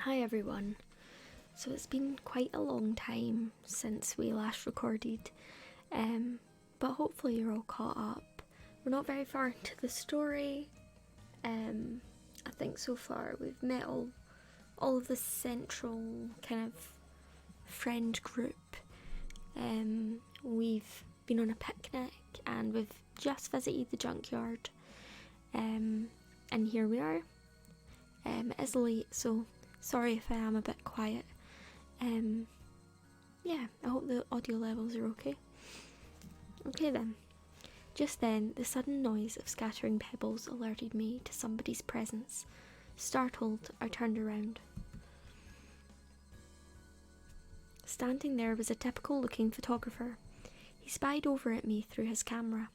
Hi everyone. So it's been quite a long time since we last recorded, but hopefully you're all caught up. We're not very far into the story. I think so far we've met all of the central kind of friend group. We've been on a picnic and we've just visited the junkyard. And here we are. It is late, so sorry if I am a bit quiet. Yeah, I hope the audio levels are okay. Okay then. Just then, the sudden noise of scattering pebbles alerted me to somebody's presence. Startled, I turned around. Standing there was a typical-looking photographer. He spied over at me through his camera.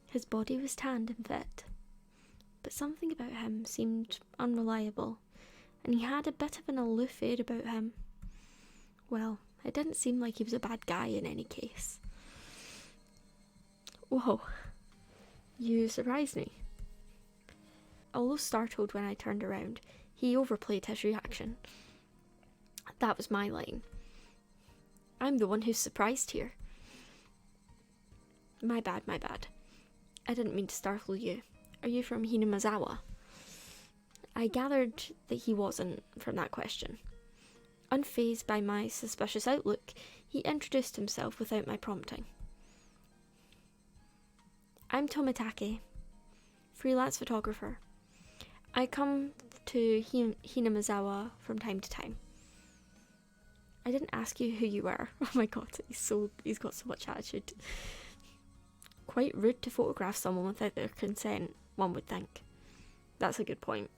His body was tanned and fit, but something about him seemed unreliable, and he had a bit of an aloof air about him. Well, it didn't seem like he was a bad guy in any case. Whoa, you surprised me. Although startled when I turned around, he overplayed his reaction. That was my line. I'm the one who's surprised here. My bad. I didn't mean to startle you. Are you from Hinamazawa? I gathered that he wasn't from that question. Unfazed by my suspicious outlook, he introduced himself without my prompting. I'm Tomitake, freelance photographer. I come to Hinamazawa from time to time. I didn't ask you who you were. Oh my god, he's got so much attitude. Quite rude to photograph someone without their consent, one would think. That's a good point.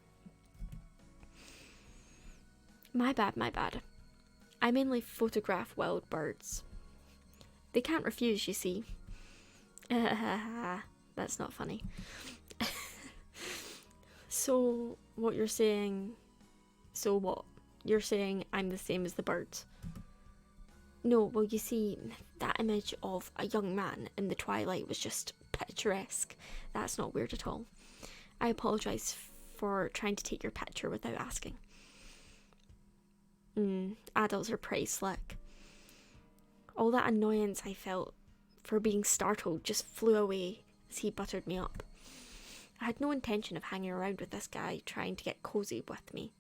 My bad. I mainly photograph wild birds. They can't refuse, you see. That's not funny. So what? You're saying I'm the same as the birds? No, well, you see, that image of a young man in the twilight was just picturesque. That's not weird at all. I apologise for trying to take your picture without asking. Adults are pretty slick. All that annoyance I felt for being startled just flew away as he buttered me up. I had no intention of hanging around with this guy trying to get cosy with me,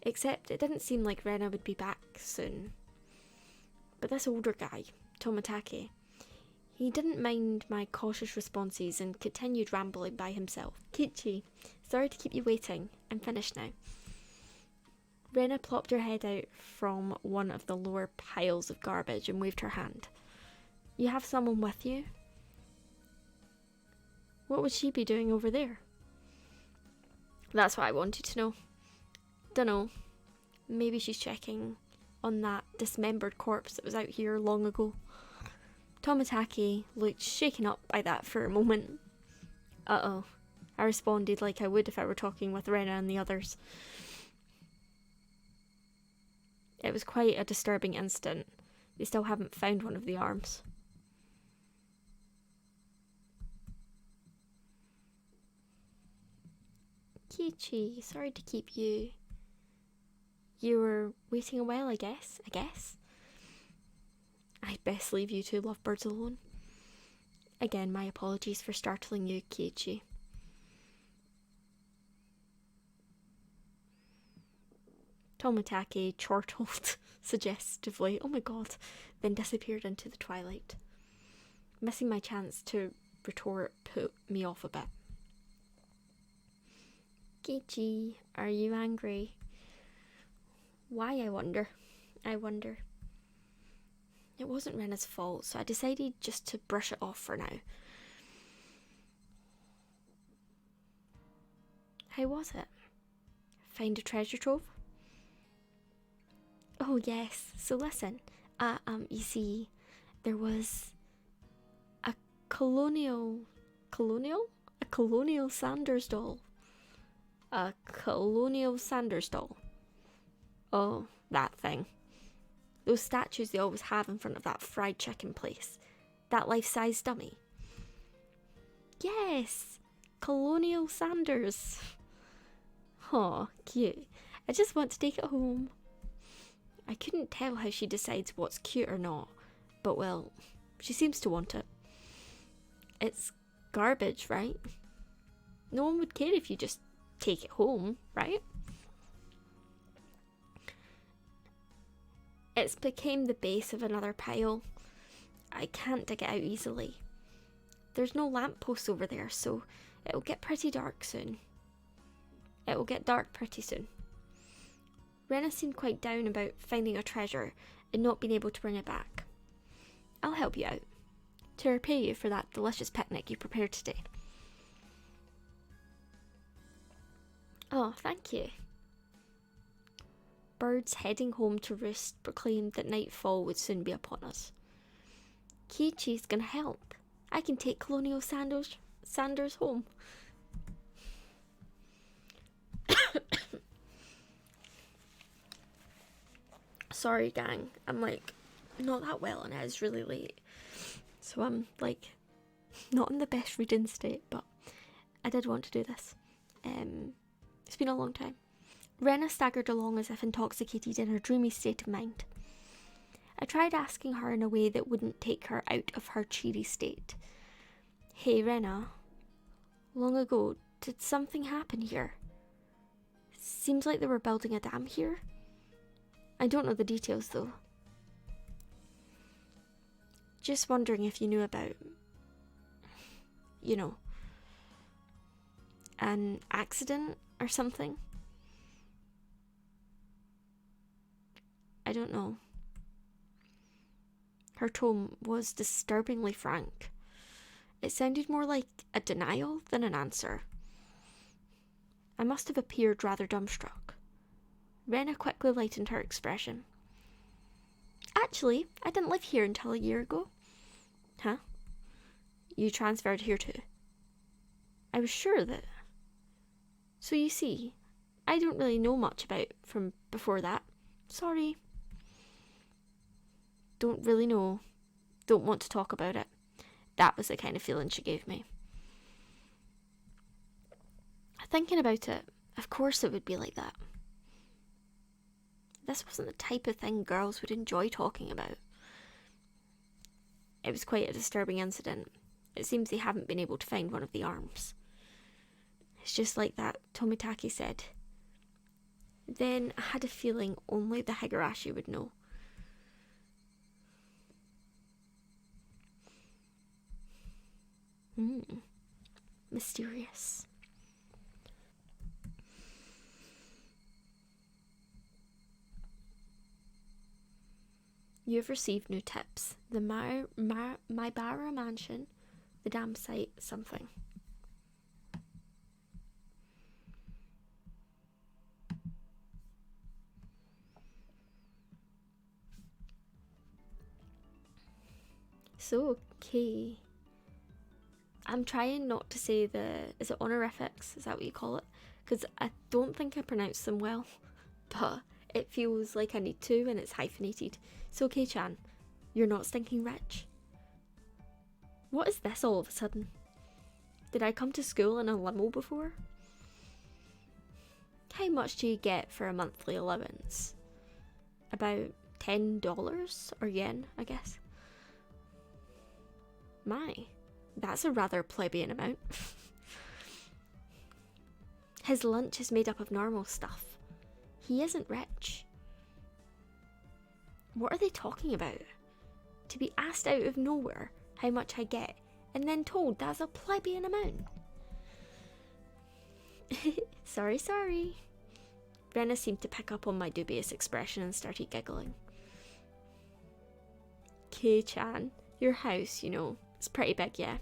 except it didn't seem like Rena would be back soon. But this older guy, Tomitake, he didn't mind my cautious responses and continued rambling by himself. Kichi, sorry to keep you waiting. I'm finished now. Rena plopped her head out from one of the lower piles of garbage and waved her hand. You have someone with you? What would she be doing over there? That's what I wanted to know. Dunno. Maybe she's checking on that dismembered corpse that was out here long ago. Tomitake looked shaken up by that for a moment. Uh-oh. I responded like I would if I were talking with Rena and the others. It was quite a disturbing instant. They still haven't found one of the arms. Kichi, sorry to keep you. You were waiting a while, I guess. I'd best leave you two lovebirds alone. Again, my apologies for startling you, Kichi. Tomitake chortled suggestively, oh my god, then disappeared into the twilight. Missing my chance to retort put me off a bit. Kichi, are you angry? Why, I wonder. It wasn't Rena's fault, so I decided just to brush it off for now. How was it? Find a treasure trove? Oh yes, so listen, you see, there was a colonial Sanders doll. A colonial Sanders doll. Oh, that thing. Those statues they always have in front of that fried chicken place. That life-size dummy. Yes, Colonial Sanders. Aw, cute. I just want to take it home. I couldn't tell how she decides what's cute or not, but well, she seems to want it. It's garbage, right? No one would care if you just take it home, right? It's became the base of another pile. I can't dig it out easily. There's no lamppost over there, so it'll get pretty dark soon. It will get dark pretty soon. Rena seemed quite down about finding a treasure and not being able to bring it back. I'll help you out, to repay you for that delicious picnic you prepared today. Oh, thank you. Birds heading home to roost proclaimed that nightfall would soon be upon us. Kiichi's gonna help. I can take Colonial Sanders home. Sorry, gang. I'm not that well and it is really late. So I'm not in the best reading state, but I did want to do this. It's been a long time. Rena staggered along as if intoxicated in her dreamy state of mind. I tried asking her in a way that wouldn't take her out of her cheery state. Hey, Rena. Long ago, did something happen here? Seems like they were building a dam here. I don't know the details, though. Just wondering if you knew about, an accident or something. I don't know. Her tone was disturbingly frank. It sounded more like a denial than an answer. I must have appeared rather dumbstruck. Rena quickly lightened her expression. Actually, I didn't live here until a year ago. Huh? You transferred here too? I was sure that... So you see, I don't really know much about from before that. Sorry. Don't really know. Don't want to talk about it. That was the kind of feeling she gave me. Thinking about it, of course it would be like that. This wasn't the type of thing girls would enjoy talking about. It was quite a disturbing incident. It seems they haven't been able to find one of the arms. It's just like that Tomitaki said. Then I had a feeling only the Higurashi would know. Mysterious. You have received new tips. The Maibara Mansion, the dam site, something. So, okay. I'm trying not to say is it honorifics? Is that what you call it? Because I don't think I pronounced them well, but it feels like I need to and it's hyphenated. So, K-chan, you're not stinking rich. What is this all of a sudden? Did I come to school in a limo before? How much do you get for a monthly allowance? About $10 or yen, I guess. My, that's a rather plebeian amount. His lunch is made up of normal stuff. He isn't rich. What are they talking about? To be asked out of nowhere how much I get, and then told that's a plebeian amount. Sorry. Rena seemed to pick up on my dubious expression and started giggling. Kei-chan, your house, it's pretty big, yeah.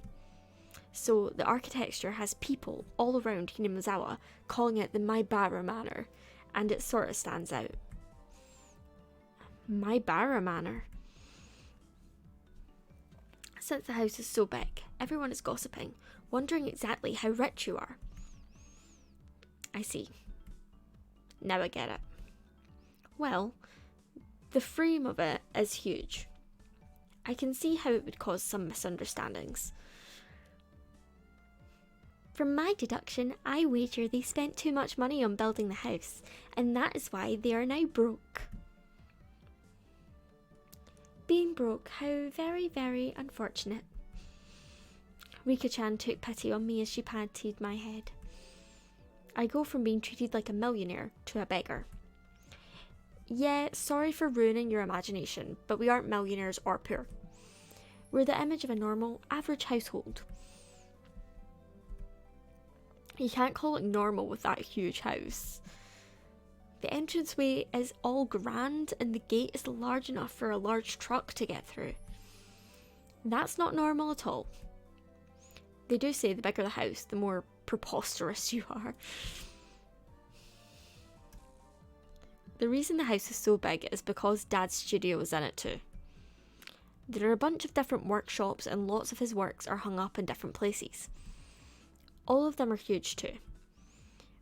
So the architecture has people all around Hinamizawa calling it the Maibara Manor, and it sort of stands out. Maibara Manor. Since the house is so big, everyone is gossiping, wondering exactly how rich you are. I see. Now I get it. Well, the frame of it is huge. I can see how it would cause some misunderstandings. From my deduction, I wager they spent too much money on building the house, and that is why they are now broke. Being broke, how very, very unfortunate. Rika-chan took pity on me as she patted my head. I go from being treated like a millionaire to a beggar. Yeah, sorry for ruining your imagination, but we aren't millionaires or poor. We're the image of a normal, average household. You can't call it normal with that huge house. The entranceway is all grand and the gate is large enough for a large truck to get through. That's not normal at all. They do say the bigger the house, the more preposterous you are. The reason the house is so big is because Dad's studio is in it too. There are a bunch of different workshops and lots of his works are hung up in different places. All of them are huge too.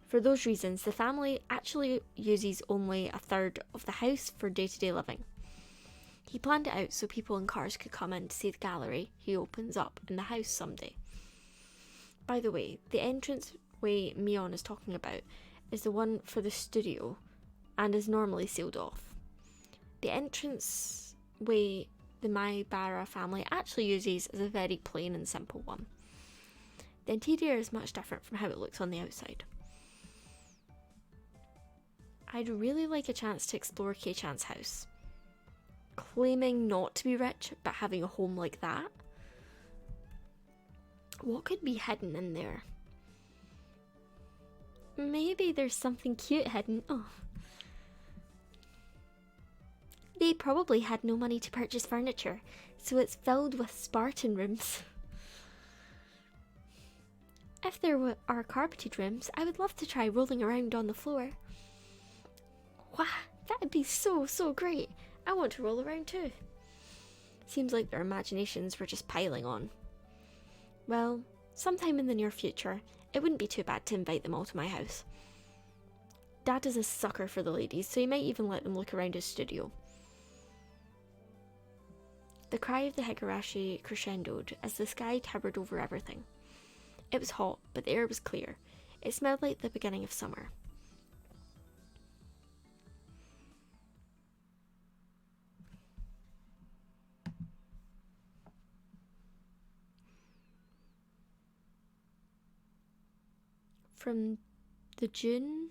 For those reasons, the family actually uses only a third of the house for day-to-day living. He planned it out so people in cars could come in to see the gallery he opens up in the house someday. By the way, the entranceway Mion is talking about is the one for the studio and is normally sealed off. The entranceway the Maibara family actually uses is a very plain and simple one. The interior is much different from how it looks on the outside. I'd really like a chance to explore Kei-chan's house. Claiming not to be rich, but having a home like that? What could be hidden in there? Maybe there's something cute hidden. Oh. They probably had no money to purchase furniture, so it's filled with Spartan rooms. If there are carpeted rooms, I would love to try rolling around on the floor. Wow, that'd be so great. I want to roll around too. Seems like their imaginations were just piling on. Well, sometime in the near future, it wouldn't be too bad to invite them all to my house. Dad is a sucker for the ladies, so he might even let them look around his studio. The cry of the Higurashi crescendoed as the sky towered over everything. It was hot, but the air was clear. It smelled like the beginning of summer. From the June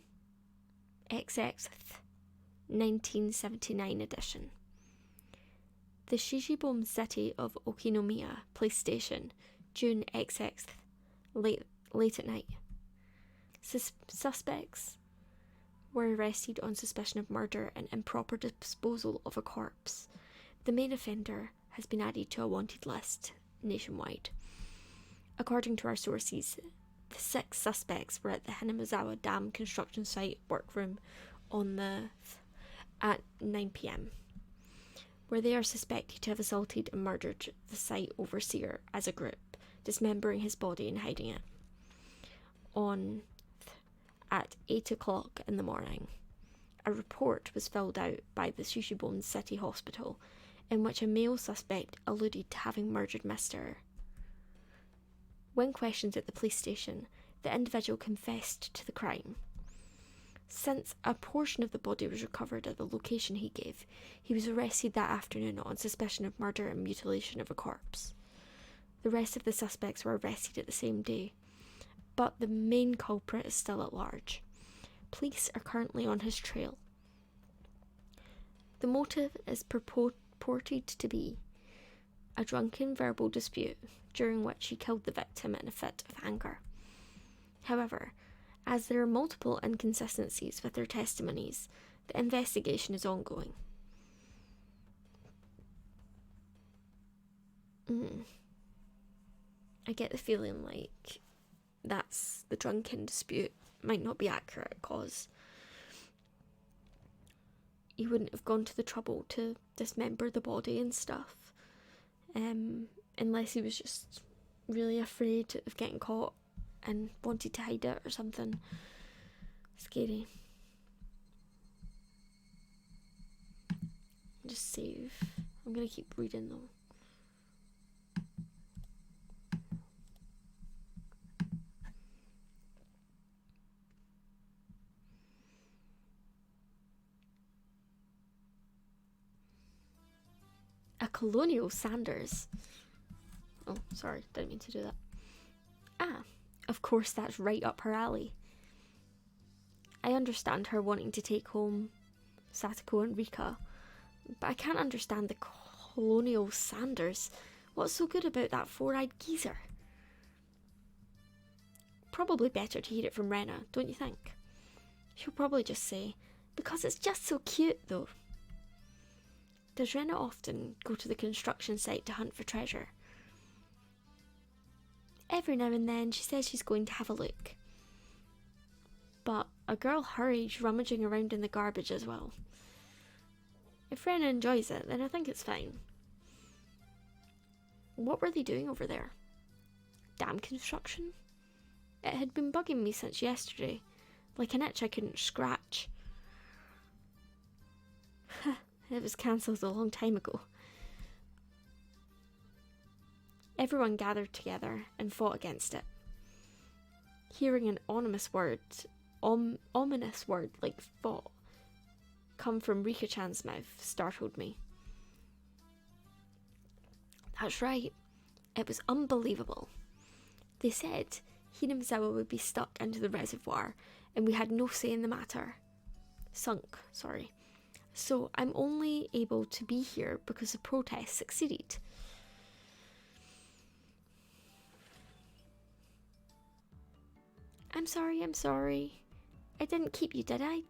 XX 1979 edition. The Shishibom city of Okinomiya Police Station, June XX, late at night. Suspects were arrested on suspicion of murder and improper disposal of a corpse. The main offender has been added to a wanted list nationwide. According to our sources, the 6 suspects were at the Hinamizawa Dam construction site workroom at 9 p.m. where they are suspected to have assaulted and murdered the site overseer as a group, dismembering his body and hiding it. At 8 o'clock in the morning, a report was filled out by the Shishibon City Hospital in which a male suspect alluded to having murdered Mr. When questioned at the police station, the individual confessed to the crime. Since a portion of the body was recovered at the location he gave, he was arrested that afternoon on suspicion of murder and mutilation of a corpse. The rest of the suspects were arrested at the same day, but the main culprit is still at large. Police are currently on his trail. The motive is purported to be a drunken verbal dispute during which he killed the victim in a fit of anger. However, as there are multiple inconsistencies with their testimonies, the investigation is ongoing. I get the feeling like that's the drunken dispute might not be accurate, because he wouldn't have gone to the trouble to dismember the body and stuff, unless he was just really afraid of getting caught and wanted to hide it or something. Scary. Just save. I'm gonna keep reading though. A colonial Sanders. Oh, sorry, didn't mean to do that. Ah, of course that's right up her alley. I understand her wanting to take home Satoko and Rika, but I can't understand the colonial Sanders. What's so good about that four-eyed geezer? Probably better to hear it from Rena, don't you think? She'll probably just say, because it's just so cute though. Does Rena often go to the construction site to hunt for treasure? Every now and then she says she's going to have a look. But a girl hurries rummaging around in the garbage as well. If Rena enjoys it, then I think it's fine. What were they doing over there? Dam construction? It had been bugging me since yesterday, like an itch I couldn't scratch. It was cancelled a long time ago. Everyone gathered together and fought against it. Hearing an ominous word like fought come from Rika-chan's mouth startled me. That's right, it was unbelievable. They said Hinamizawa would be stuck into the reservoir and we had no say in the matter. Sunk, sorry. So I'm only able to be here because the protest succeeded. I'm sorry. I didn't keep you, did I?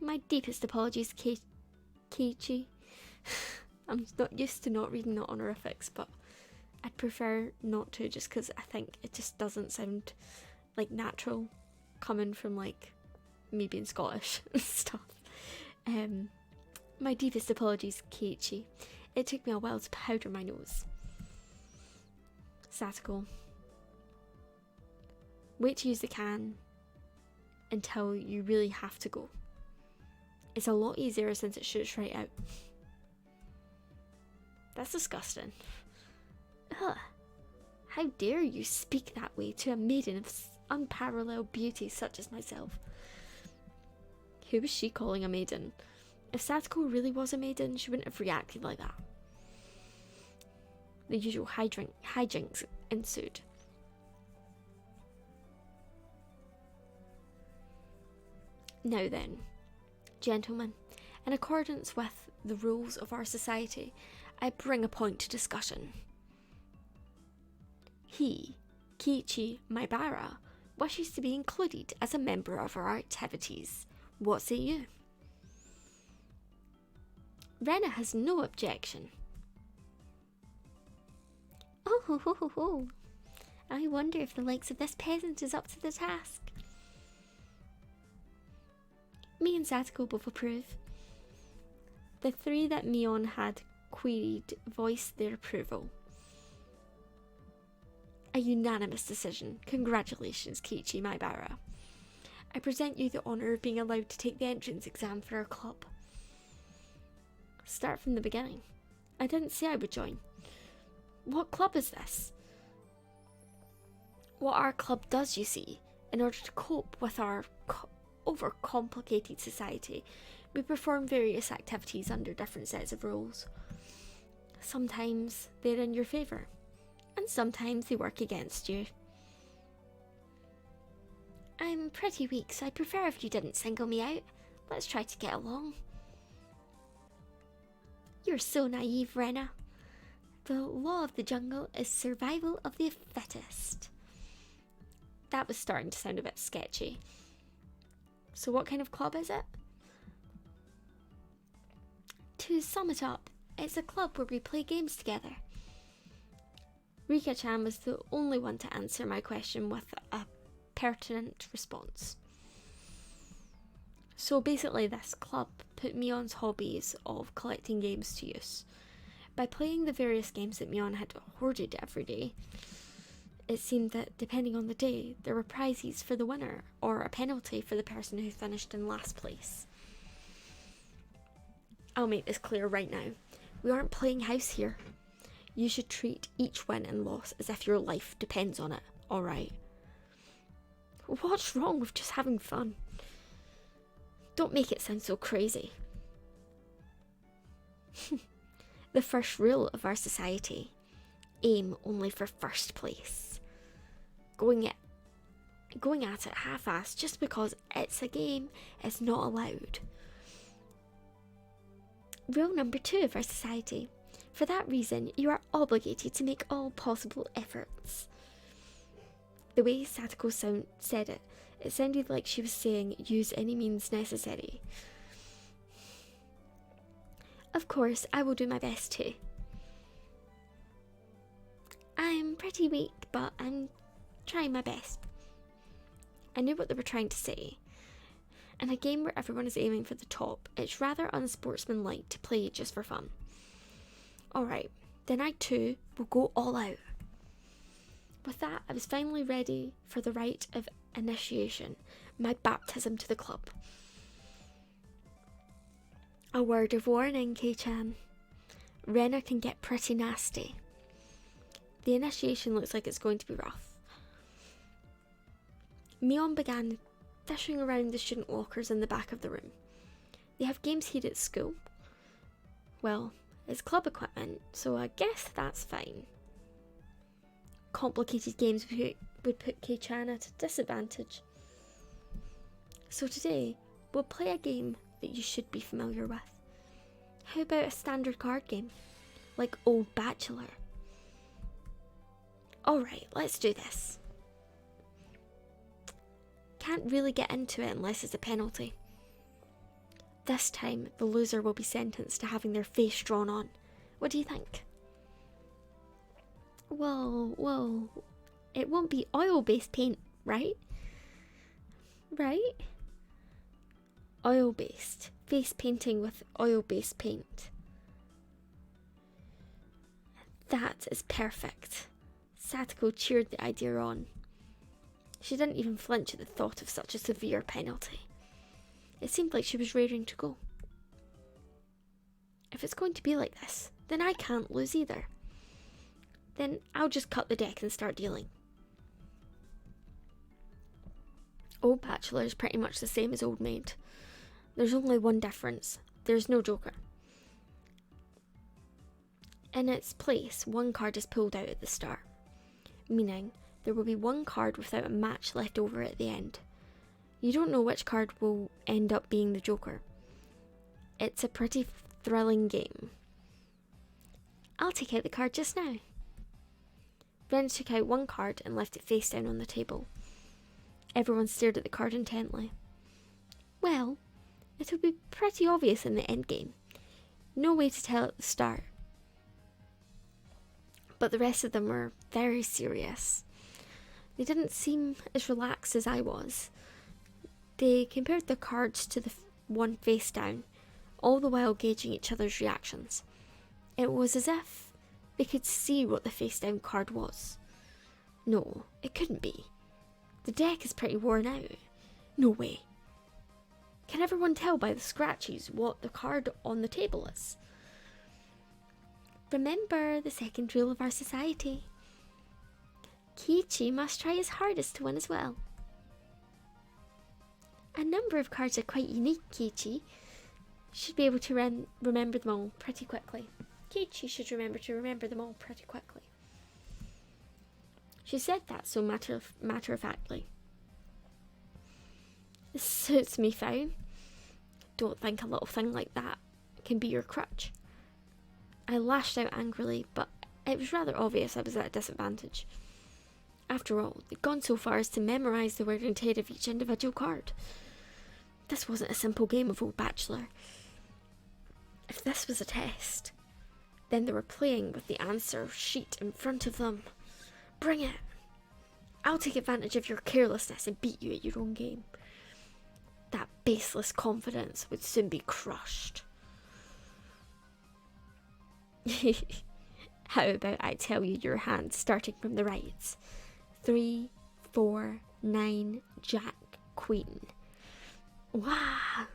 My deepest apologies, Keiichi. I'm not used to not reading the honorifics, but I'd prefer not to just because I think it just doesn't sound like natural coming from like me being Scottish and stuff. My deepest apologies, Keiichi. It took me a while to powder my nose. Satoko. Wait to use the can until you really have to go. It's a lot easier since it shoots right out. That's disgusting. Ugh. How dare you speak that way to a maiden of unparalleled beauty such as myself? Who was she calling a maiden? If Satoko really was a maiden, she wouldn't have reacted like that. The usual hijinks ensued. Now then, gentlemen, in accordance with the rules of our society, I bring a point to discussion. He, Keiichi Maibara, wishes to be included as a member of our activities. What say you? Rena has no objection. Oh, I wonder if the likes of this peasant is up to the task. Me and Satoko both approve. The three that Mion had queried voiced their approval. A unanimous decision. Congratulations, Keiichi Maibara. I present you the honour of being allowed to take the entrance exam for our club. Start from the beginning. I didn't say I would join. What club is this? What our club does, you see, in order to cope with our overcomplicated society, we perform various activities under different sets of rules. Sometimes they're in your favour, and sometimes they work against you. I'm pretty weak, so I'd prefer if you didn't single me out. Let's try to get along. You're so naive, Rena. The law of the jungle is survival of the fittest. That was starting to sound a bit sketchy. So what kind of club is it? To sum it up, it's a club where we play games together. Rika-chan was the only one to answer my question with a pertinent response. So basically this club put Mion's hobbies of collecting games to use. By playing the various games that Mion had hoarded every day, it seemed that depending on the day, there were prizes for the winner or a penalty for the person who finished in last place. I'll make this clear right now. We aren't playing house here. You should treat each win and loss as if your life depends on it, alright? What's wrong with just having fun? Don't make it sound so crazy. The first rule of our society: aim only for first place. Going at it half-assed just because it's a game is not allowed. Rule number 2 of our society: for that reason, you are obligated to make all possible efforts. The way Satoko said it, it sounded like she was saying, use any means necessary. Of course, I will do my best too. I'm pretty weak, but I'm trying my best. I knew what they were trying to say. In a game where everyone is aiming for the top, it's rather unsportsmanlike to play just for fun. Alright, then I too will go all out. With that, I was finally ready for the rite of initiation, my baptism to the club. A word of warning, K-chan. Renna can get pretty nasty. The initiation looks like it's going to be rough. Mion began fishing around the student lockers in the back of the room. They have games here at school. Well, it's club equipment, so I guess that's fine. Complicated games would put K-chan at a disadvantage. So today, we'll play a game that you should be familiar with. How about a standard card game, like Old Bachelor? Alright, let's do this. Can't really get into it unless it's a penalty. This time, the loser will be sentenced to having their face drawn on. What do you think? Whoa, it won't be oil-based paint, right? Right? Oil-based. Face painting with oil-based paint. That is perfect. Satoko cheered the idea on. She didn't even flinch at the thought of such a severe penalty. It seemed like she was raring to go. If it's going to be like this, then I can't lose either. Then I'll just cut the deck and start dealing. Old Bachelor is pretty much the same as Old Maid. There's only one difference. There's no Joker. In its place, one card is pulled out at the start, meaning there will be one card without a match left over at the end. You don't know which card will end up being the Joker. It's a pretty thrilling game. I'll take out the card just now. Ren took out one card and left it face down on the table. Everyone stared at the card intently. Well, it'll be pretty obvious in the endgame. No way to tell at the start. But the rest of them were very serious. They didn't seem as relaxed as I was. They compared the cards to the one face down, all the while gauging each other's reactions. It was as if they could see what the face down card was. No, it couldn't be. The deck is pretty worn out. No way. Can everyone tell by the scratches what the card on the table is? Remember the second rule of our society. Kiichi must try his hardest to win as well. A number of cards are quite unique, Kiichi. Should be able to remember them all pretty quickly. Kiichi should remember to remember them all pretty quickly. She said that so matter-of-factly. This suits me fine. Don't think a little thing like that can be your crutch. I lashed out angrily, but it was rather obvious I was at a disadvantage. After all, they'd gone so far as to memorise the wear and tear of each individual card. This wasn't a simple game of Old Bachelor. If this was a test, then they were playing with the answer sheet in front of them. Bring it! I'll take advantage of your carelessness and beat you at your own game. That baseless confidence would soon be crushed. How about I tell you your hand starting from the right? 3, 4, 9, Jack, Queen. Wow!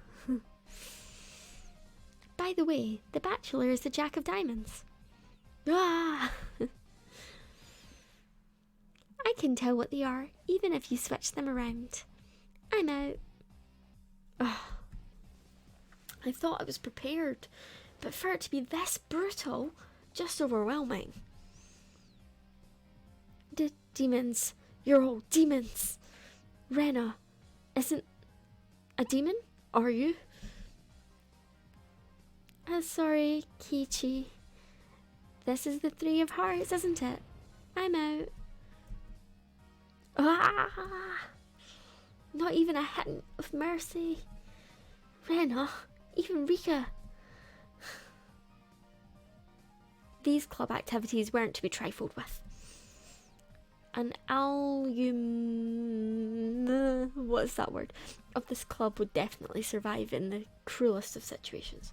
By the way, the Bachelor is the Jack of Diamonds. Ah! I can tell what they are, even if you switch them around. I'm out. Oh, I thought I was prepared, but for it to be this brutal, just overwhelming. Demons. You're all demons. Rena isn't a demon, are you? Sorry, Kichi. This is the 3 of Hearts, isn't it? I'm out. Ah! Not even a hint of mercy. Rena, even Rika. These club activities weren't to be trifled with. An what's that word? Of this club would definitely survive in the cruelest of situations.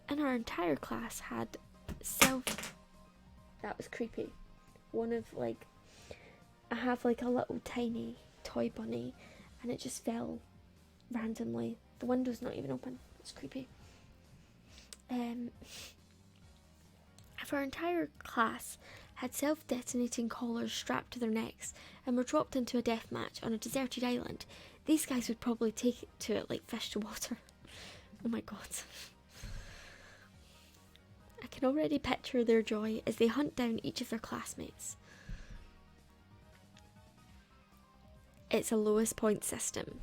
And our entire class had that was creepy. One of I have a little tiny toy bunny and it just fell randomly. The window's not even open. It's creepy. If our entire class had self-detonating collars strapped to their necks and were dropped into a death match on a deserted island, these guys would probably take to it like fish to water. Oh my god. I can already picture their joy as they hunt down each of their classmates. It's a lowest point system.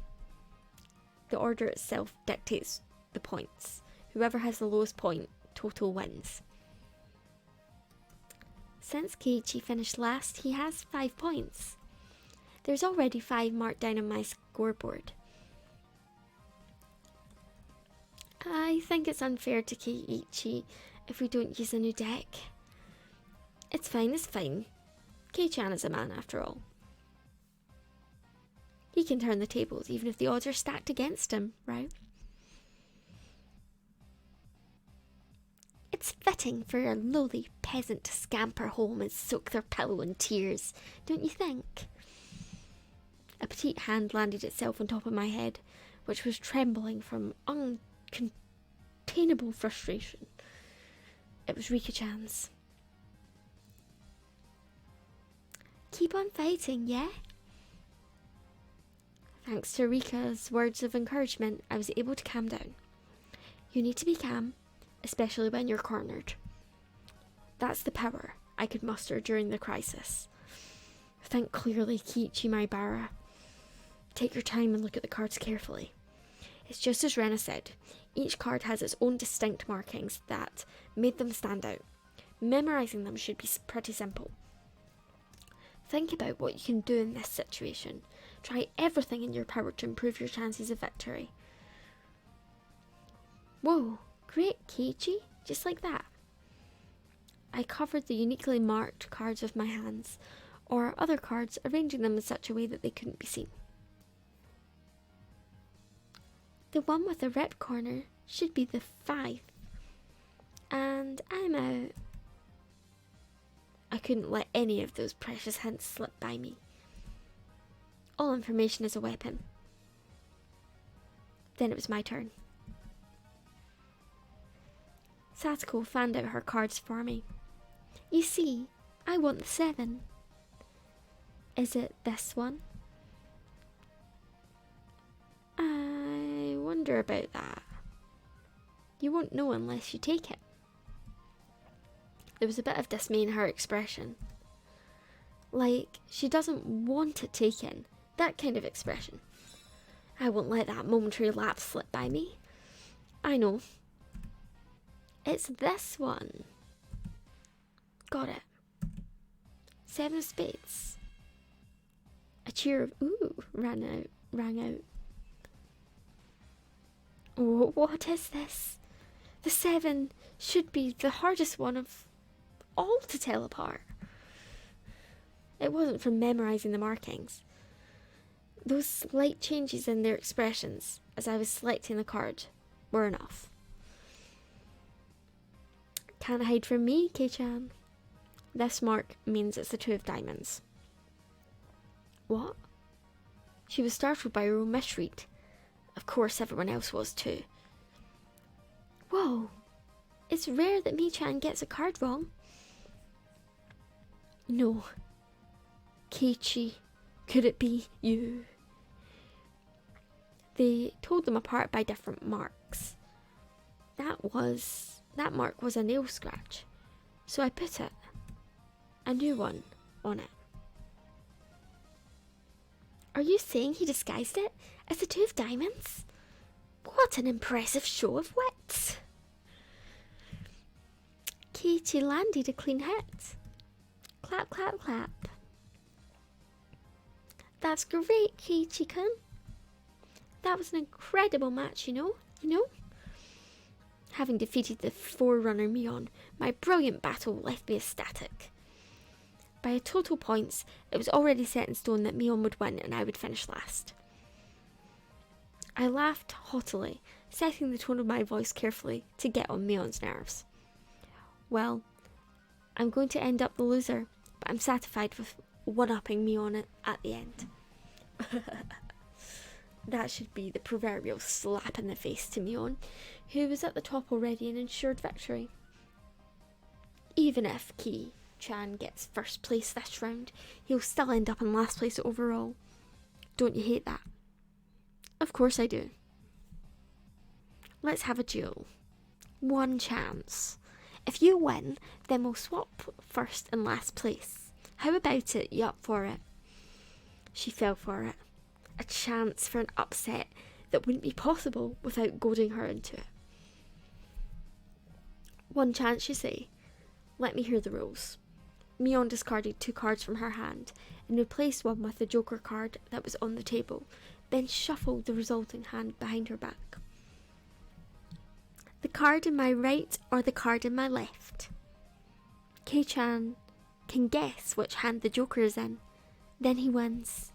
The order itself dictates the points. Whoever has the lowest point total wins. Since Keiichi finished last, he has 5 points. There's already 5 marked down on my scoreboard. I think it's unfair to Keiichi if we don't use a new deck. It's fine. Kei-chan is a man after all. He can turn the tables even if the odds are stacked against him, right? It's fitting for a lowly peasant to scamper home and soak their pillow in tears, don't you think? A petite hand landed itself on top of my head, which was trembling from uncontainable frustration. It was Rika-chan's. Keep on fighting, yeah? Thanks to Rika's words of encouragement, I was able to calm down. You need to be calm, especially when you're cornered. That's the power I could muster during the crisis. Think clearly, Kiichi Maibara. Take your time and look at the cards carefully. It's just as Rena said, each card has its own distinct markings that made them stand out. Memorizing them should be pretty simple. Think about what you can do in this situation. Try everything in your power to improve your chances of victory. Whoa, great, Keiichi, just like that. I covered the uniquely marked cards with my hands, or other cards, arranging them in such a way that they couldn't be seen. The one with the rip corner should be the 5. And I'm out. I couldn't let any of those precious hints slip by me. All information is a weapon. Then it was my turn. Satoko fanned out her cards for me. You see, I want the 7. Is it this one? I wonder about that. You won't know unless you take it. There was a bit of dismay in her expression. Like, she doesn't want it taken. That kind of expression. I won't let that momentary lapse slip by me. I know. It's this one. Got it. 7 of spades. A cheer of ooh rang out. Oh, what is this? The 7 should be the hardest one of all to tell apart. It wasn't from memorizing the markings. Those slight changes in their expressions as I was selecting the card were enough. Can't hide from me, Kei-chan. This mark means it's the 2 of diamonds. What? She was startled by her own misread. Of course everyone else was too. Whoa, it's rare that Mei-chan gets a card wrong. No. Keiichi, could it be you? They told them apart by different marks. That mark was a nail scratch, so I put a new one, on it. Are you saying he disguised it as the 2 of diamonds? What an impressive show of wits! Keiichi landed a clean hit. Clap, clap, clap. That's great, Keiichi-kun. That was an incredible match, you know? Having defeated the Forerunner Mion, my brilliant battle left me ecstatic. By a total points, it was already set in stone that Mion would win and I would finish last. I laughed haughtily, setting the tone of my voice carefully to get on Mion's nerves. Well, I'm going to end up the loser, but I'm satisfied with one-upping Mion at the end. That should be the proverbial slap in the face to Mion, who was at the top already and ensured victory. Even if Chan gets first place this round, he'll still end up in last place overall. Don't you hate that? Of course I do. Let's have a duel. 1 chance. If you win, then we'll swap first and last place. How about it? You up for it? She fell for it. A chance for an upset that wouldn't be possible without goading her into it. 1 chance, you say? Let me hear the rules. Mion discarded 2 cards from her hand and replaced one with the Joker card that was on the table, then shuffled the resulting hand behind her back. The card in my right or the card in my left? Kei-chan can guess which hand the Joker is in. Then he wins.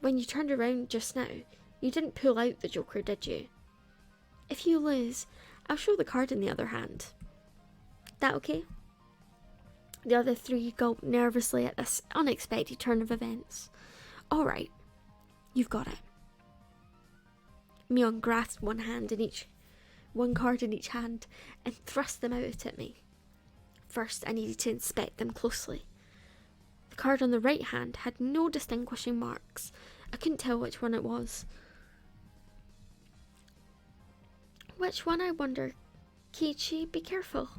When you turned around just now, you didn't pull out the Joker, did you? If you lose, I'll show the card in the other hand. That okay? The other 3 gulped nervously at this unexpected turn of events. All right, you've got it. Mion grasped one card in each hand and thrust them out at me. First, I needed to inspect them closely. The card on the right hand had no distinguishing marks. I couldn't tell which one it was. Which one, I wonder? Keiichi, be careful.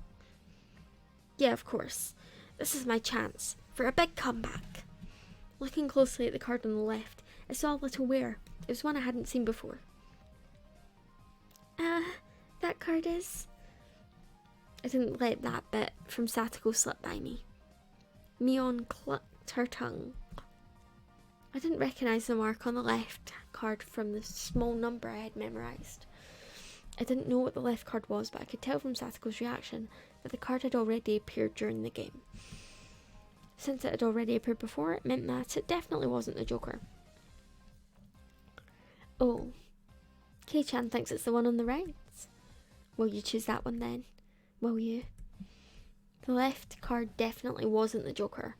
Yeah, of course. This is my chance for a big comeback. Looking closely at the card on the left, I saw a little wear. It was one I hadn't seen before. That card is... I didn't let that bit from Satoko slip by me. Mion clucked her tongue. I didn't recognise the mark on the left card from the small number I had memorised. I didn't know what the left card was, but I could tell from Satoko's reaction that the card had already appeared during the game. Since it had already appeared before, it meant that it definitely wasn't the Joker. Oh, Kei-chan thinks it's the one on the right. Will you choose that one then? Will you? The left card definitely wasn't the Joker.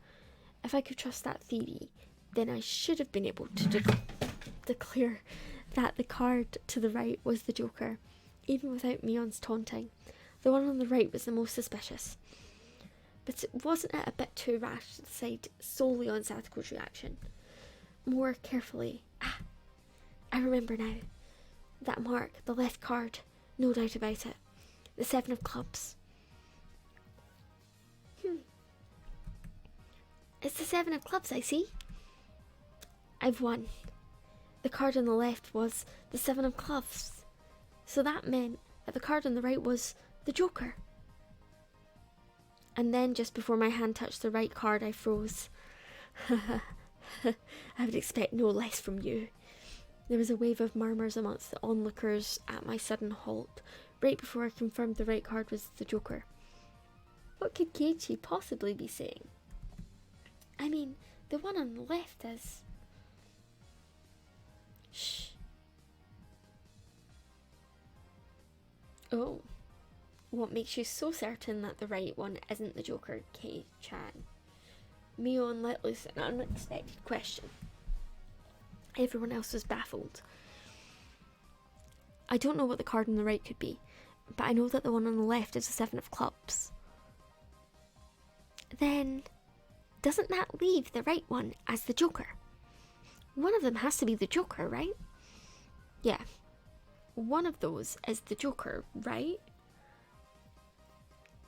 If I could trust that theory, then I should have been able to declare that the card to the right was the Joker, even without Mion's taunting. The one on the right was the most suspicious. But wasn't it a bit too rash to decide solely on Satoko's reaction? More carefully. I remember now. That mark, the left card, no doubt about it. The 7 of clubs. It's the 7 of clubs, I see. I've won. The card on the left was the 7 of clubs. So that meant that the card on the right was the Joker. And then just before my hand touched the right card, I froze. I would expect no less from you. There was a wave of murmurs amongst the onlookers at my sudden halt, right before I confirmed the right card was the Joker. What could Keiichi possibly be saying? I mean, the one on the left is... Shh. Oh. What makes you so certain that the right one isn't the Joker, Kei-chan? Mion let loose an unexpected question. Everyone else was baffled. I don't know what the card on the right could be, but I know that the one on the left is the 7 of clubs. Then, doesn't that leave the right one as the Joker? One of them has to be the Joker, right? Yeah. One of those is the Joker, right?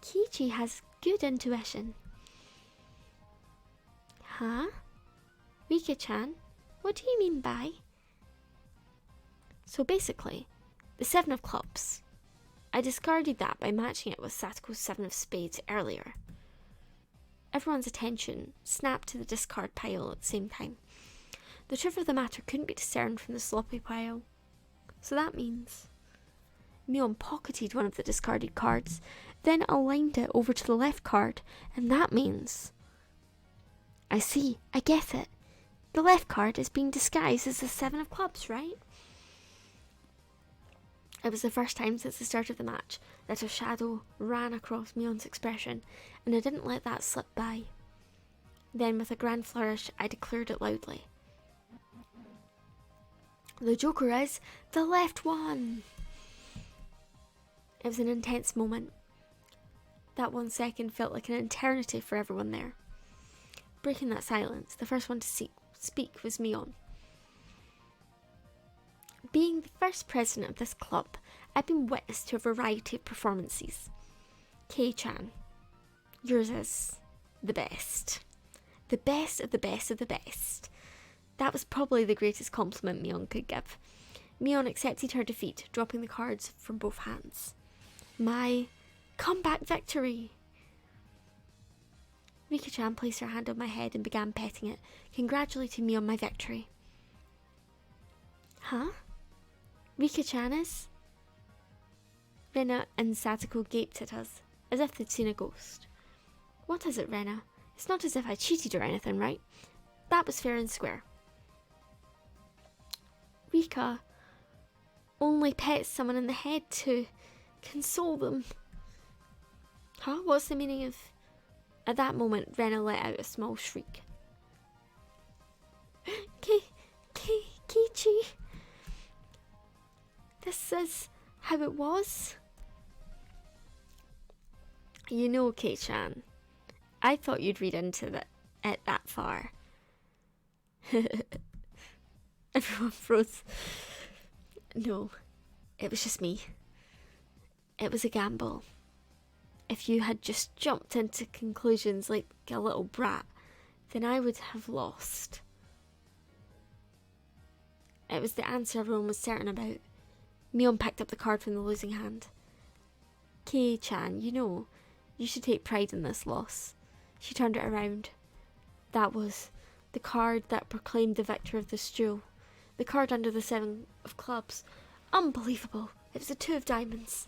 Kiichi has good intuition. Huh? Rika-chan, what do you mean by? So basically, the 7 of clubs. I discarded that by matching it with Satoko's 7 of spades earlier. Everyone's attention snapped to the discard pile at the same time. The truth of the matter couldn't be discerned from the sloppy pile. So that means Mion pocketed one of the discarded cards, then aligned it over to the left card, and that means... I see, I get it. The left card is being disguised as the 7 of clubs, right? It was the first time since the start of the match that a shadow ran across Mion's expression, and I didn't let that slip by. Then, with a grand flourish, I declared it loudly. The Joker is the left one! It was an intense moment. That 1 second felt like an eternity for everyone there. Breaking that silence, the first one to speak was Mion. Being the first president of this club, I've been witness to a variety of performances. Kei-chan, yours is the best. The best of the best of the best. That was probably the greatest compliment Mion could give. Mion accepted her defeat, dropping the cards from both hands. My comeback victory! Rika-chan placed her hand on my head and began petting it, congratulating me on my victory. Huh? Rika-chan is? Rena and Satoko gaped at us, as if they'd seen a ghost. What is it, Rena? It's not as if I cheated or anything, right? That was fair and square. Rika only pets someone in the head to console them. Huh? What's the meaning of... At that moment, Rena let out a small shriek. Kiichi. This is how it was? You know, Kei-chan, I thought you'd read into it that far. Everyone froze. No, it was just me. It was a gamble. If you had just jumped into conclusions like a little brat, then I would have lost. It was the answer everyone was certain about. Mion picked up the card from the losing hand. Kei-chan, you know, you should take pride in this loss. She turned it around. That was the card that proclaimed the victor of this duel. The card under the 7 of clubs. Unbelievable. It was a 2 of diamonds.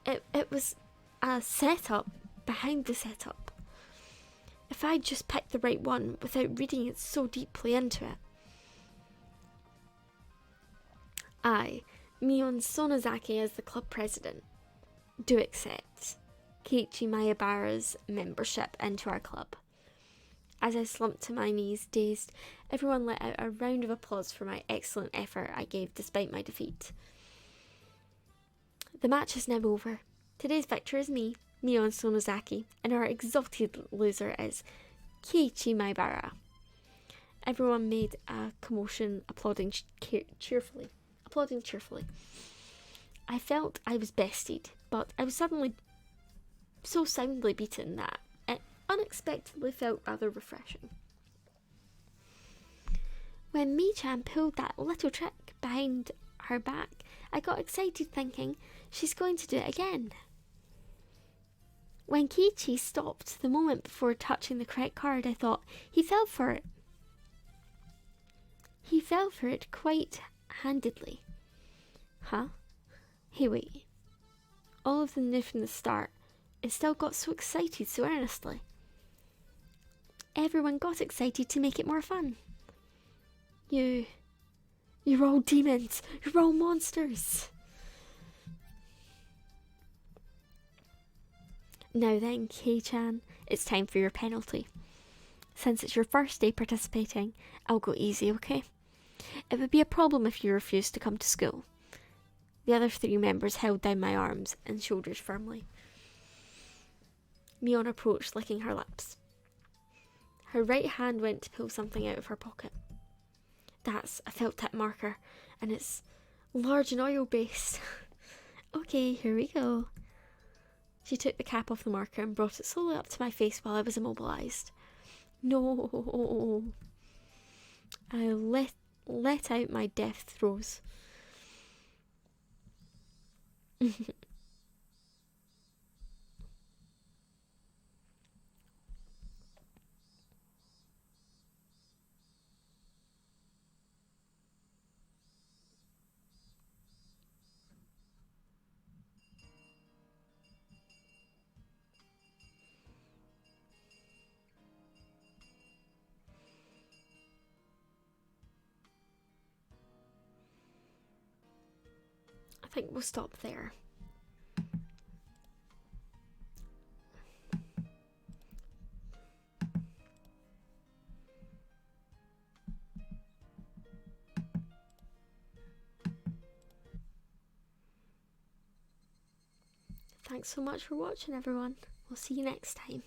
It was a setup behind the setup. If I'd just picked the right one without reading it so deeply into it. I, Mion Sonozaki as the club president, do accept Keiichi Maebara's membership into our club. As I slumped to my knees, dazed, everyone let out a round of applause for my excellent effort I gave despite my defeat. The match is now over. Today's victor is me, Mion Sonozaki, and our exalted loser is Keiichi Maebara. Everyone made a commotion, applauding cheerfully. I felt I was bested, but I was suddenly so soundly beaten that it unexpectedly felt rather refreshing. When Mi-chan pulled that little trick behind her back, I got excited thinking, she's going to do it again. When Keiichi stopped the moment before touching the correct card, I thought, he fell for it. He fell for it quite handedly. Huh? Hey, wait. All of them knew from the start, and still got so excited so earnestly. Everyone got excited to make it more fun. You're all demons. You're all monsters. Now then, Kei-chan, it's time for your penalty. Since it's your first day participating, I'll go easy, okay? It would be a problem if you refused to come to school. The other 3 members held down my arms and shoulders firmly. Mion approached, licking her lips. Her right hand went to pull something out of her pocket. That's a felt tip marker, and it's large and oil based. Okay, here we go. She took the cap off the marker and brought it slowly up to my face while I was immobilised. No. I let out my death throes. I think we'll stop there. Thanks so much for watching, everyone. We'll see you next time.